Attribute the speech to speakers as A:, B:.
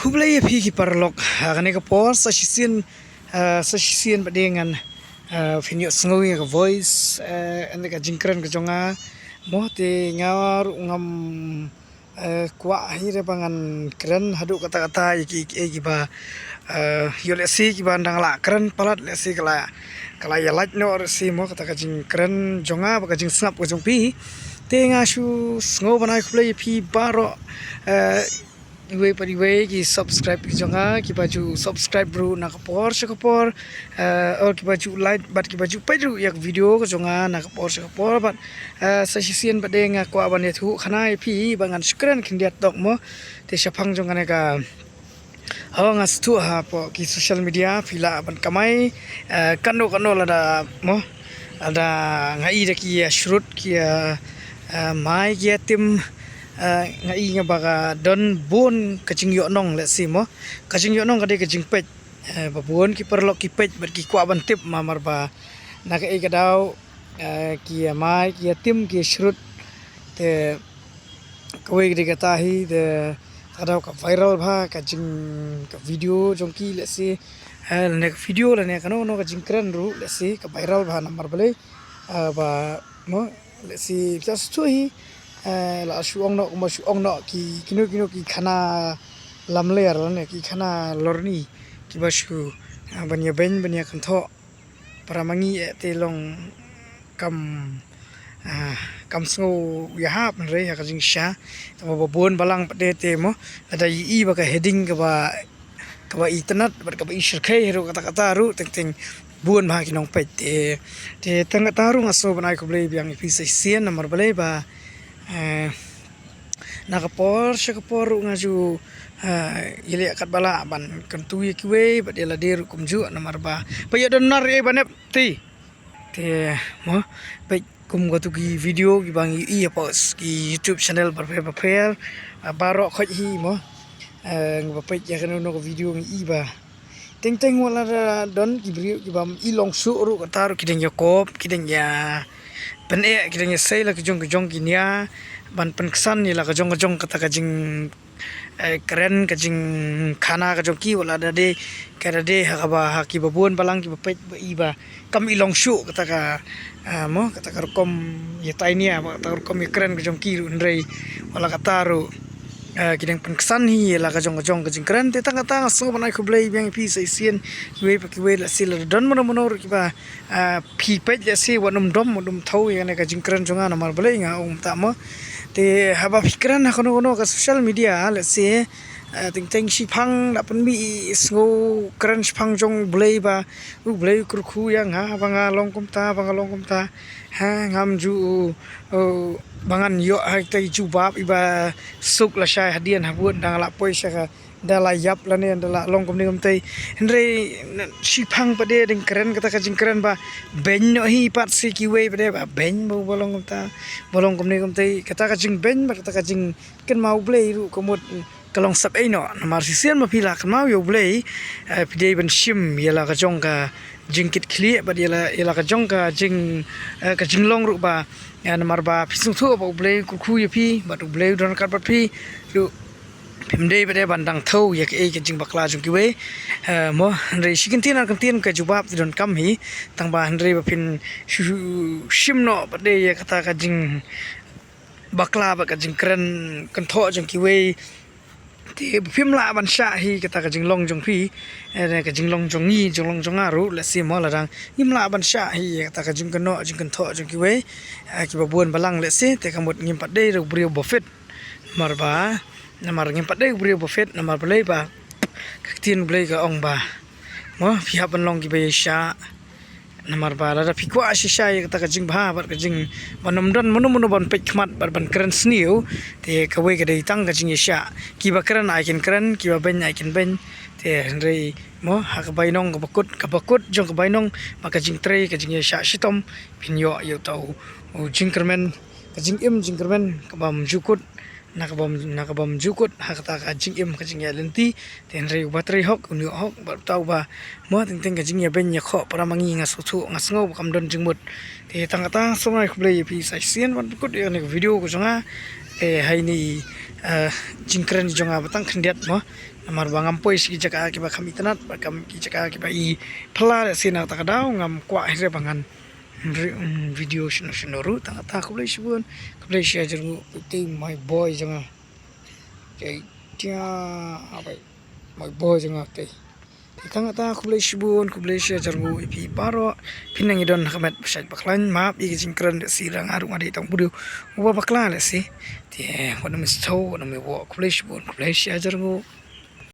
A: Kublai pi ki parlok kane ka por sa sisien badengan finyo sngowi ka voice ande ka jingkran ka jonga mo te ngar ngam kwa hire pangan kran hadu kata-kata ki ba yo lesi ki bandang la kran palat lesi kala ya laj no resi mo kata ka jingkran jonga ba ka jing snap ka jong pi te nga shu sngo banai kublai pi baro iwe pariwe ki subscribe ki jonga ki baju subscribe bro na kapor or ki baju like bat ki baju pedru yak video ko jonga na kapor bat sa sisien bade nga kwa ban thu khana pi bangan skran kindiat tok mo te sapang jonga ne ka nga stu ha po ki social media pila ban kamai kano lada mo ada ngai da ki shrut ki mai ki tim ngai nga baga don bon kaching yo nong let's see mo kaching yo nong kade kaching pej babon ki perlok ki pej ber ki kwa ban tip mamar ba na ka ikadaw ki mai ki tim ki shrut te kawai kade katahi de kadaw ka viral bha kaching ka video jongki let's see ne video la ne kano no kaching kran ru let's see ka viral bha namar bale ba mo let's see just to hi la suong no ki kino ki khana lamler ne ki khana lorni ki basu banya kantho paramangi te long kam sngo ya hap re ya ka jing sha ba bon balang pade te mo ada i ba ka heading ka ba internet ba ka ba ishir khay ro kata ru teng buon ma kinong pet te tang taru ngaso banai ko blay biang ipi sa sien namar balay ba nakapor ngaju ile kat bala ban kentu kiwe ba dela der kumju namar ba paya donar banep ti te mo pa kum gotu ki video ki bang i post ki YouTube channel prepare baro khoj hi mo ba pa ya kanu no video i ba teng wala don ki brio ki bam i long su ru katar ki deng yakop ki deng ya pen ki deng sei la ki jong ki nia ban penkesan ni la ka jong kata ka jing keren ka jing khana ka jong ki wala dade karade ha ba ha ki babon balang ki bapet ba iba kam ilong shu kata ka mo kata ka kom ye tainia ba ta kom keren ka jong ki rei wala kata ru kideng penkesan hi la ka jong ka jing keren te tang so banai kublai biang pi sai sien we pa ki we la sil don mono ki ba pi pet ya si wanum dom thau ya ne ka jing keren jonga na mar balai nga ta mo te haba pikiran na kono ka social media let's say ting sipang dapat mi sngo keren sipang jong bulai ba bulai kurku yang ha banga longkom ta ha ngam ju bangan yo ha tai ju bab iba suk la shay hadian habun dang la poisa ka dala yap la ne dala longkom ni komtai andre sipang pade ding keren kata ka jing keren ba ben no hi pat si ki we pade ba ben bo bolong kom ni komtai kata ka jing ben ba kata ka jing ken mau blai ru komot kalong sap ai no namar sisian ma pila kan mau yo blai pide ben shim yala ka jong ka jingkit khli ba yala ka jong ka jing long ru ba namar ba pisung thu ba blai ku ye pi ba blai don ka ba pi ru pimdei bade bandang thau yak e jing bakla jung ki we mo re sikintin ka jubab don kam hi tang ba andre ba pin shimno bade ya kata ka jing bakla ba ka jing kren kan tho jung ki we ti pimla ban sha hi kata ka jing long jung pi ka jing long jong ni jong long jong aru la si mo la rang imla ban sha hi kata ka jing kan no jing kan tho jung ki we ki ba buon balang le si te kamot ngim pat dei ro brio bofet marba namar ngim padai brio bofet namar belai ba kaktin belai ka ong ba mo pihak ban long ki be sha namar ba la pikwa shisha kata ka jing ba bar ka jing banom don mono ban pek khmat bar ban keren sniu te ka we ka dei tang ka jing sha ki ba keren ai keren ki ba ben ai ken ben te rei mo ha ka bainong ka bakut jong ka bainong ba ka jing trei ka jing sha shitom pin yo tau jing kermen ka jing im jing kermen ka bam jukut nakabom jukut hakata ka jing im ka jing ya lenti ten rei batri hok unu hok ba tau ba mo ting ka jing ya ben ya kho para mangi nga su ngas ngau kam don jing mut te tangata somai khlei pi sai sien wan kut ya ne video ko jonga hai ni jingkren jonga batang khndiat mo namar bangam poi si jaka ki ba khami tanat ba kam ki jaka ki ba I phla sina ta kadau ngam kwa hre bangan video shinoru tangata khlei shibun khlei shia jeng ti my boy jonga ke tia abai my boy jonga te tangata khlei shibun khlei shia jeng pi paro pinang idon khamet sait baklan map I jingkren sirang aru ngadi tang budu uba bakla le si te wana misto wana me wo khlei shibun khlei shia jeng